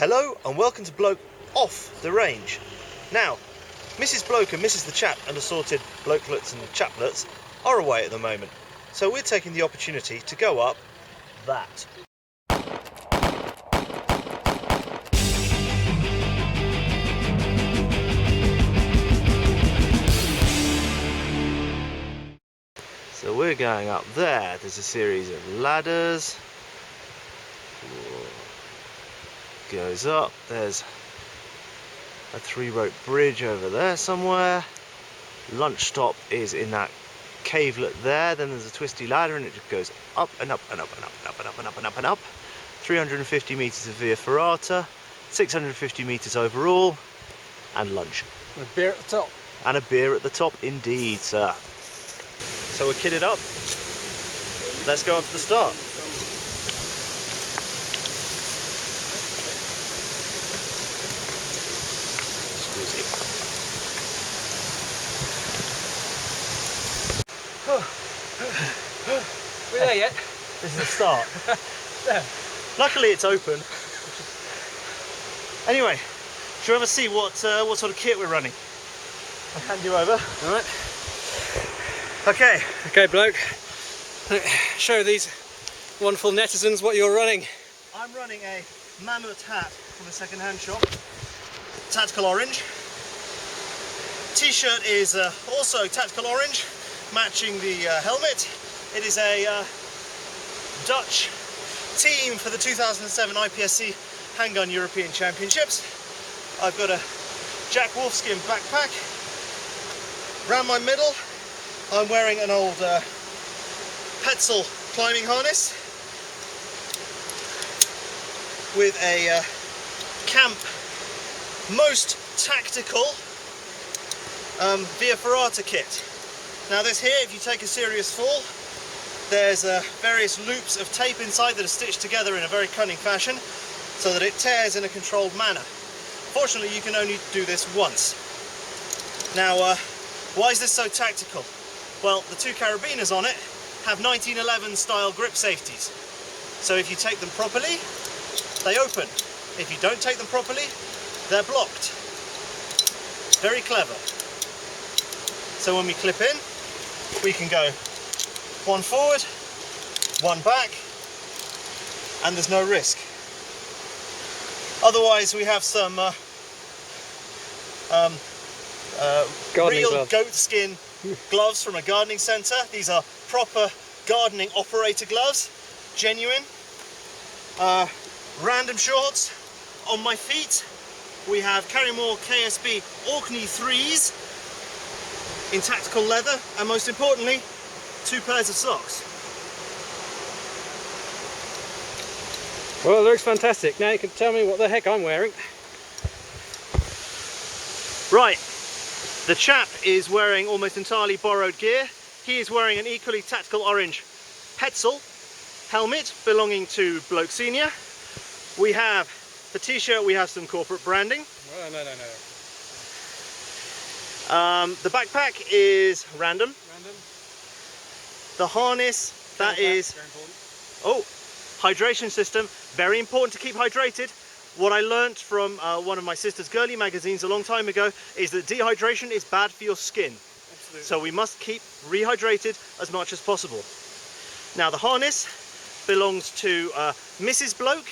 Hello and welcome to Bloke Off the Range. Now, Mrs. Bloke and Mrs. the Chap and assorted blokelets and chaplets are away at the moment, so we're taking the opportunity to go up that. So we're going up there. There's a series of ladders. Goes up. There's a 3-rope bridge over there somewhere. Lunch stop is in that cavelet there. Then there's a twisty ladder and it just goes up and up and up and up and up and up and up and up and up. 350 meters of via ferrata, 650 meters overall, and lunch. And a beer at the top. And a beer at the top, indeed, sir. So we're kitted up. Let's go up to the start. We're there yet? This is the start. There. Luckily it's open. Anyway, should we ever see what sort of kit we're running? I'll hand you over. Alright. Okay. Okay, Bloke. Show these wonderful netizens what you're running. I'm running a mammoth hat from a second-hand shop. Tactical orange. T-shirt is also tactical orange, matching the helmet. It is a Dutch team for the 2007 IPSC Handgun European Championships. I've got a Jack Wolfskin backpack. Round my middle, I'm wearing an old Petzl climbing harness with a camp most tactical via ferrata kit. Now this here, if you take a serious fall, there's various loops of tape inside that are stitched together in a very cunning fashion so that it tears in a controlled manner. Fortunately, you can only do this once. Now, why is this so tactical? Well, the two carabiners on it have 1911 style grip safeties. So if you take them properly, they open. If you don't take them properly, they're blocked. Very clever. So when we clip in, we can go one forward, one back, and there's no risk. Otherwise, we have some real gloves. goat skin gloves from a gardening centre. These are proper gardening operator gloves, genuine. Random shorts. On my feet, we have Carrymore KSB Orkney 3s in tactical leather, and most importantly, 2 pairs of socks. Well, it looks fantastic. Now you can tell me what the heck I'm wearing. Right, the chap is wearing almost entirely borrowed gear. He is wearing an equally tactical orange Petzl helmet belonging to Bloke Senior. We have the t-shirt, we have some corporate branding. Oh, no. The backpack is random. Random. The harness, that is... Very important. Oh, hydration system. Very important to keep hydrated. What I learnt from one of my sister's girly magazines a long time ago is that dehydration is bad for your skin. Absolutely. So we must keep rehydrated as much as possible. Now the harness belongs to Mrs. Bloke.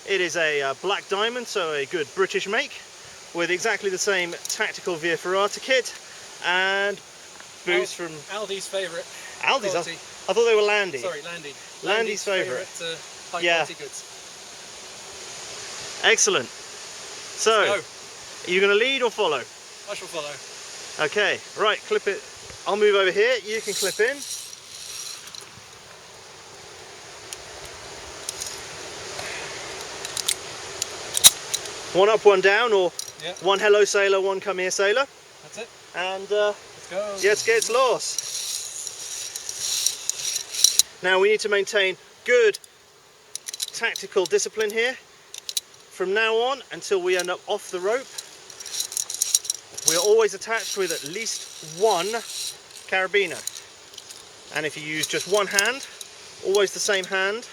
It is a black diamond, so a good British make, with exactly the same tactical via ferrata kit and boots from Aldi's favourite. Aldi's. I quality. thought they were Landy. Sorry, Landy. Landy's favourite. High Yeah. quality goods. Excellent. So, Go. are you going to lead or follow? I shall follow. Okay, right, clip it. I'll move over here. You can clip in. One up, one down, or Yep. one hello sailor, one come here sailor. That's it. And Let's go. let's get lost. Now we need to maintain good tactical discipline here. From now on until we end up off the rope, we are always attached with at least one carabiner. And if you use just one hand, always the same hand,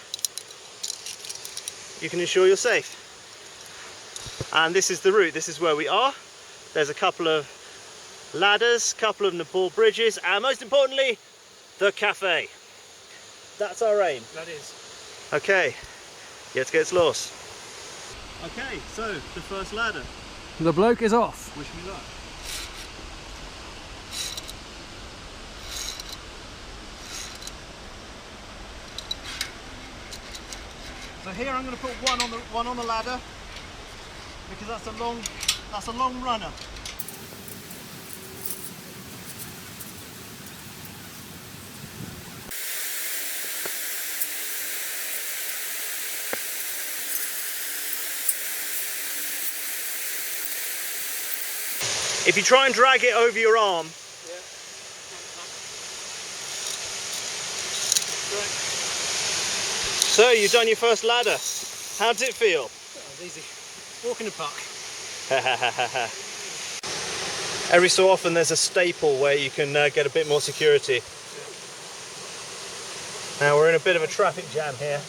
you can ensure you're safe. And this is the route, this is where we are. There's a couple of ladders, couple of Nepal bridges, and most importantly, the cafe. That's our aim. That is. Okay, jetzt geht's los. Okay, so the first ladder. The bloke is off. Wish me luck. So here I'm going to put one on the ladder because that's a long runner. If you try and drag it over your arm, so you've done your first ladder. How did it feel? That was easy. Walk in the park. Every so often there's a staple where you can get a bit more security. Now we're in a bit of a traffic jam here.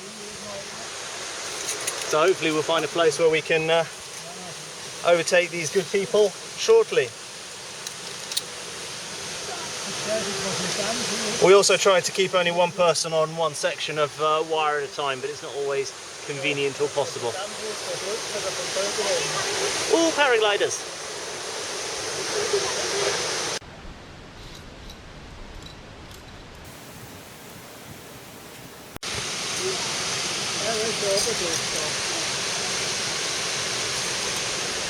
So hopefully we'll find a place where we can overtake these good people shortly. We also try to keep only one person on one section of wire at a time, but it's not always convenient or possible. All paragliders.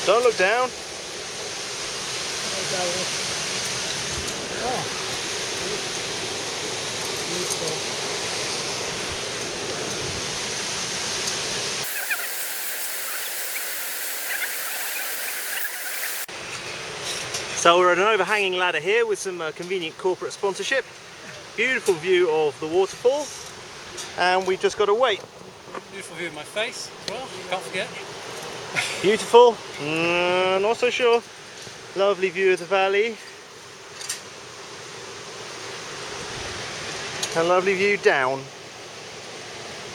Don't look down. So we're at an overhanging ladder here with some convenient corporate sponsorship. Beautiful view of the waterfall, and we've just got to wait. Beautiful view of my face as well, can't forget. Beautiful, not so sure. Lovely view of the valley. A lovely view down.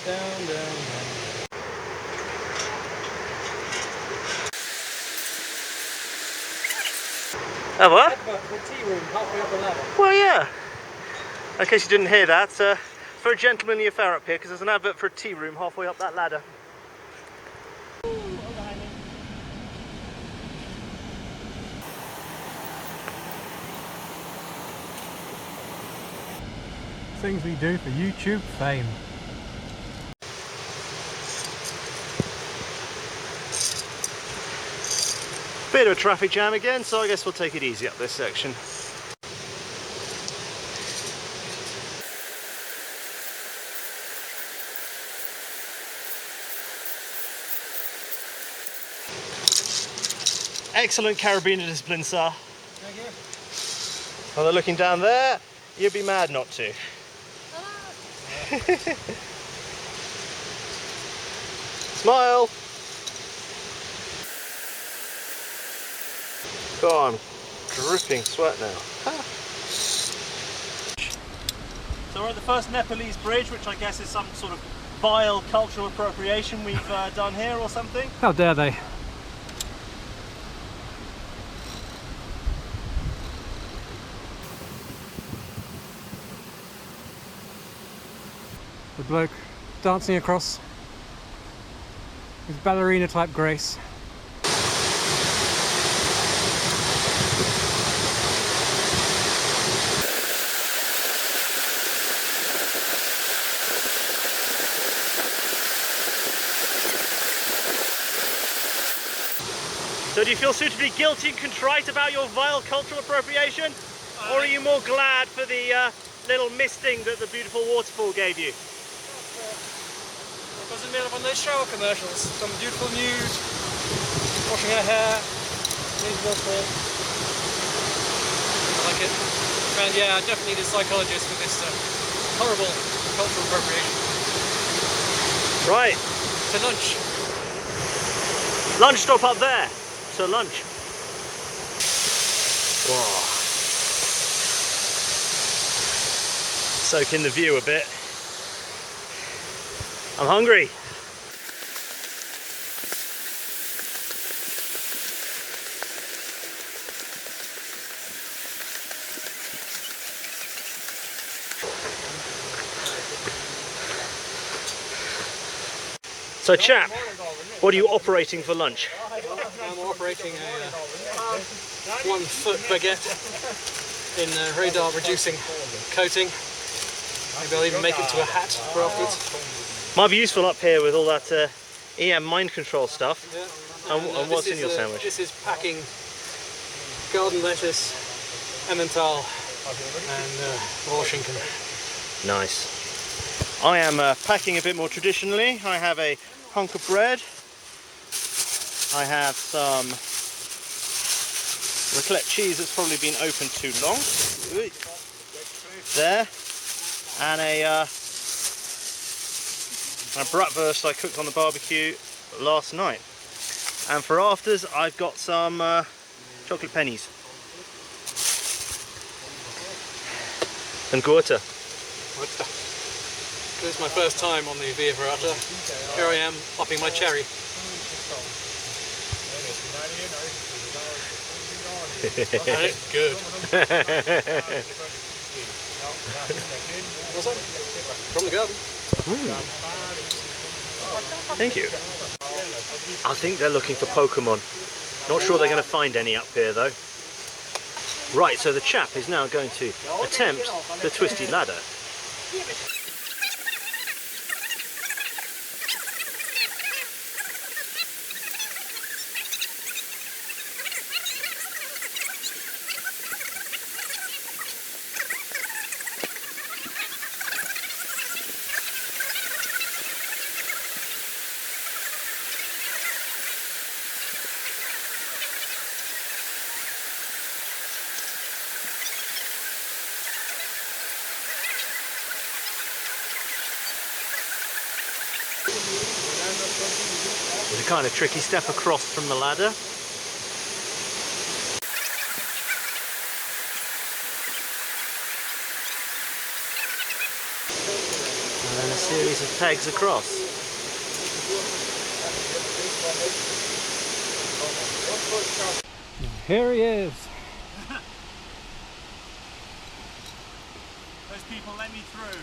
Down, down, down. Oh, what? The tea room halfway up the ladder. Well, yeah. In case you didn't hear that, for a gentlemanly affair up here, because there's an advert for a tea room halfway up that ladder. Things we do for YouTube fame. Bit of a traffic jam again, so I guess we'll take it easy up this section. Excellent carabiner discipline, sir. Thank you. While they're looking down there, you'd be mad not to. Smile. God, I'm dripping sweat now. So we're at the first Nepalese bridge, which I guess is some sort of vile cultural appropriation we've done here or something. How dare they? The bloke dancing across with ballerina type grace. So do you feel suitably guilty and contrite about your vile cultural appropriation? Or are you more glad for the little misting that the beautiful waterfall gave you? It was made up on those shower commercials. Some beautiful nude, washing her hair, needs waterfall. I like it. And yeah, I definitely need a psychologist for this horrible cultural appropriation. Right. To lunch. Lunch stop up there. So lunch. Whoa. Soak in the view a bit. I'm hungry. So Chap, what are you operating for lunch? I'm operating a 1 foot baguette in radar reducing coating. Maybe I'll even make it to a hat for afterwards. Might be useful up here with all that EM mind control stuff. Yeah. And what's in your sandwich? This is packing garden lettuce, Emmental and raw Schinken. Nice. I am packing a bit more traditionally. I have a hunk of bread. I have some raclette cheese that's probably been open too long. There. And a bratwurst I cooked on the barbecue last night. And for afters, I've got some chocolate pennies. And Gurta. This is my first time on the Via Ferrata. Here I am, popping my cherry. And it's good. What's that? From the garden. Thank you. I think they're looking for Pokemon. Not sure they're going to find any up here though. Right, so the chap is now going to attempt the twisty ladder. There's a kind of tricky step across from the ladder. And then a series of pegs across. Here he is. Those people let me through.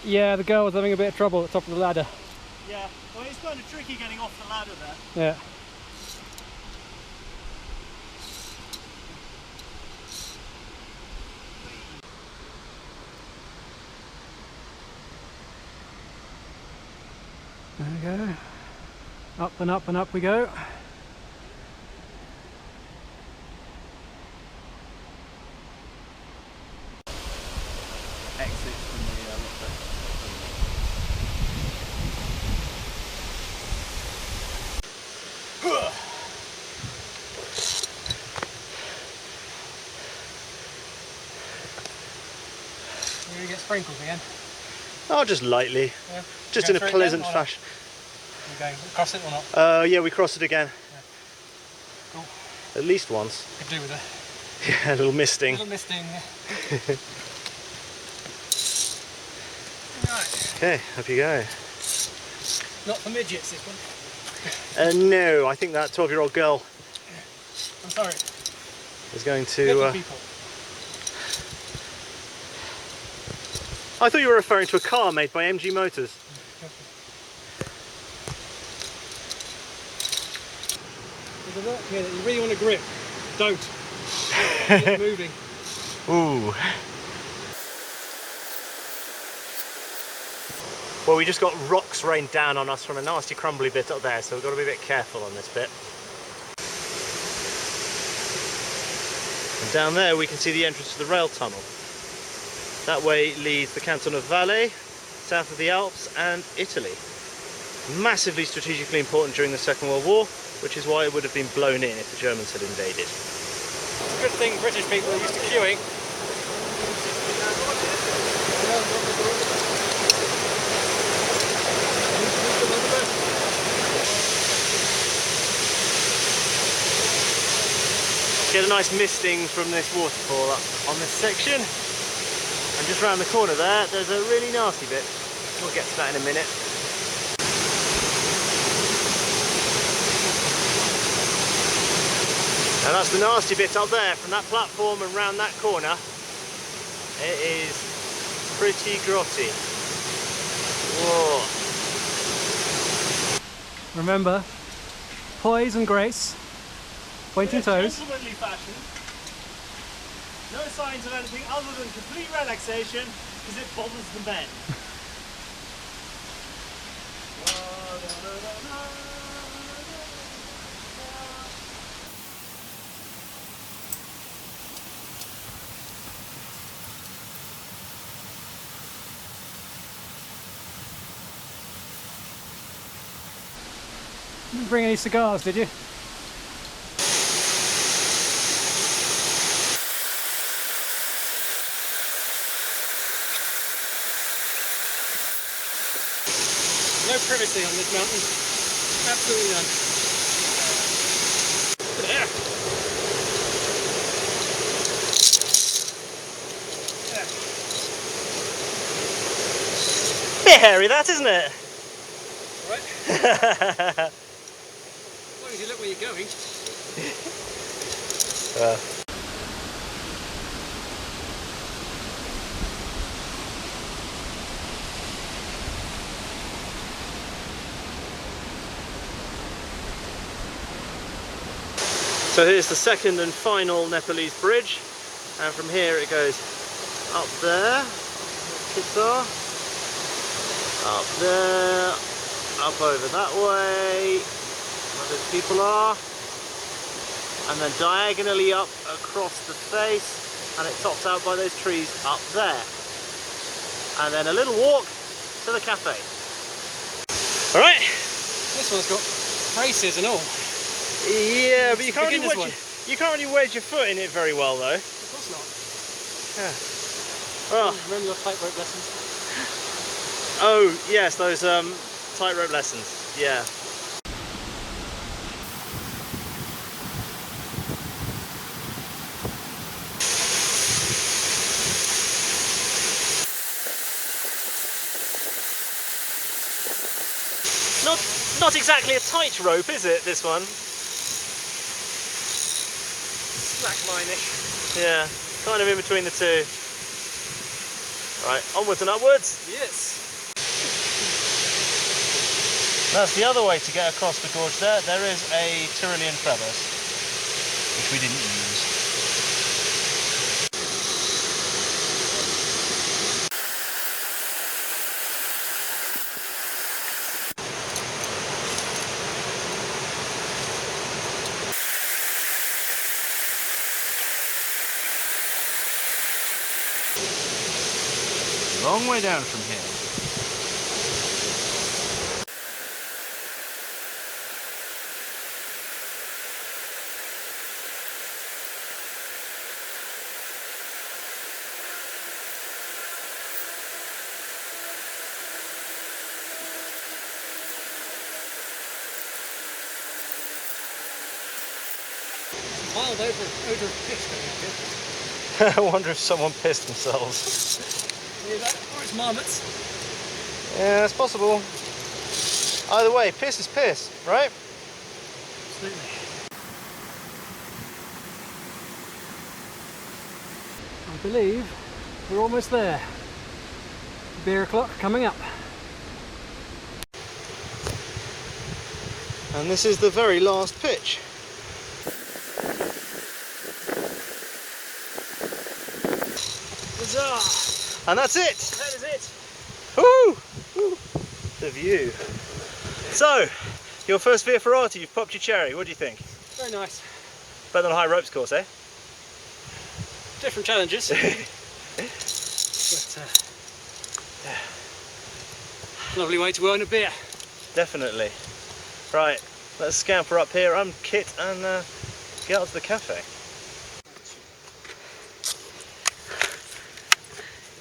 Yeah, the girl was having a bit of trouble at the top of the ladder. Yeah, well it's kind of tricky getting off the ladder there. Yeah. There we go. Up and up and up we go. Exit from the You're gonna get sprinkles again. Oh, just lightly. Yeah. Just in a pleasant fashion. You're going across it or not? Yeah, we crossed it again. Yeah. Cool. At least once. Could do with a Yeah, a little misting. little misting. Right. Okay, up you go. Not for midgets, this one. No, I think that 12-year-old girl I'm sorry. is going Little to... people. I thought you were referring to a car made by MG Motors. There's a rock here that you really want to grip. Don't. It's moving. Ooh. Well, we just got rocks rained down on us from a nasty crumbly bit up there, so we've got to be a bit careful on this bit. And down there we can see the entrance to the rail tunnel. That way leads the canton of Valais, south of the Alps, and Italy. Massively strategically important during the Second World War, which is why it would have been blown in if the Germans had invaded. It's a good thing British people are used to queuing. Get a nice misting from this waterfall up on this section. And just round the corner there, there's a really nasty bit. We'll get to that in a minute. And that's the nasty bit up there, from that platform and round that corner. It is pretty grotty. Whoa. Remember, poise and grace, pointing toes. Gentlemanly fashion. No signs of anything other than complete relaxation because it bothers the men. Didn't bring any cigars, did you? No privacy on this mountain. Absolutely none. There. Bit hairy, that, isn't it? Right. As long as you look where you're going. So here's the second and final Nepalese bridge, and from here it goes up there, kids are, up there, up over that way, where those people are, and then diagonally up across the face, and it tops out by those trees up there. And then a little walk to the cafe. Alright? This one's got braces and all. Yeah, but you can't Beginner's one. you can't really wedge your foot in it very well though. Of course not. Yeah. Well, Remember your tightrope lessons? oh yes, those tightrope lessons. Yeah. Not exactly a tightrope, is it? This one. Slackline-ish. Yeah, kind of in between the two. Right, onwards and upwards. Yes. That's the other way to get across the gorge there. There is a Tyrolean crevasse, which we didn't use. Long way down from here. Mild odor of piss coming up here. I wonder if someone pissed themselves. Hear that? Or it's marmots. Yeah, it's possible. Either way, piss is piss, right? Absolutely. I believe we're almost there. Beer o'clock coming up. And this is the very last pitch. Huzzah! And that's it! That is it! Woo! Woo! The view. So, your first Via Ferrata, you've popped your cherry. What do you think? Very nice. Better than a high ropes course, eh? Different challenges. But, lovely way to earn a beer. Definitely. Right, let's scamper up here, unkit and get out to the cafe.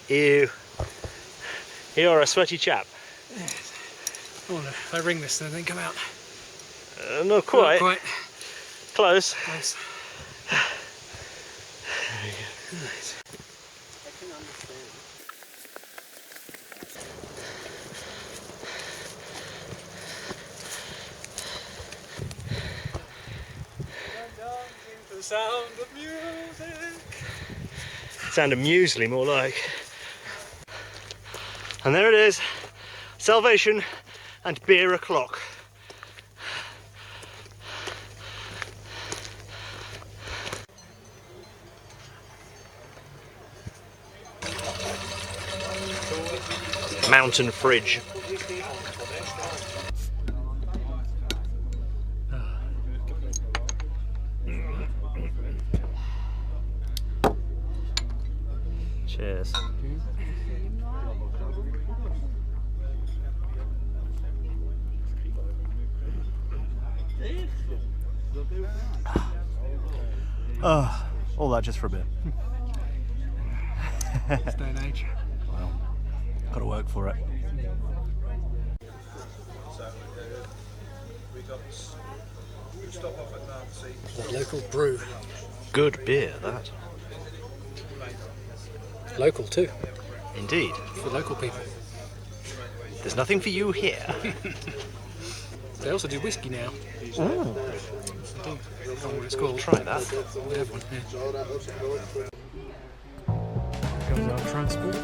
Ew. You're a sweaty chap. Yes. Oh no, if I ring this then they come out. Not quite. Not quite. Close. Close. There you go. Right. I can understand. Dancing to the sound of music. Sound of muesli, more like. And there it is. Salvation and beer o'clock. mountain fridge. Cheers. All that just for a bit. This day and age. Well, gotta work for it. The local brew. Good beer, that. Local too, Indeed. for local people. There's nothing for you here. They also do whiskey now. Ooh. I don't know what it's called. Try that. They have one here. Comes our transport.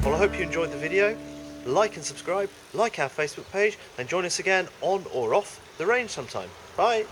Well, I hope you enjoyed the video. Like and subscribe, like our Facebook page, and join us again on or off the range sometime. Bye!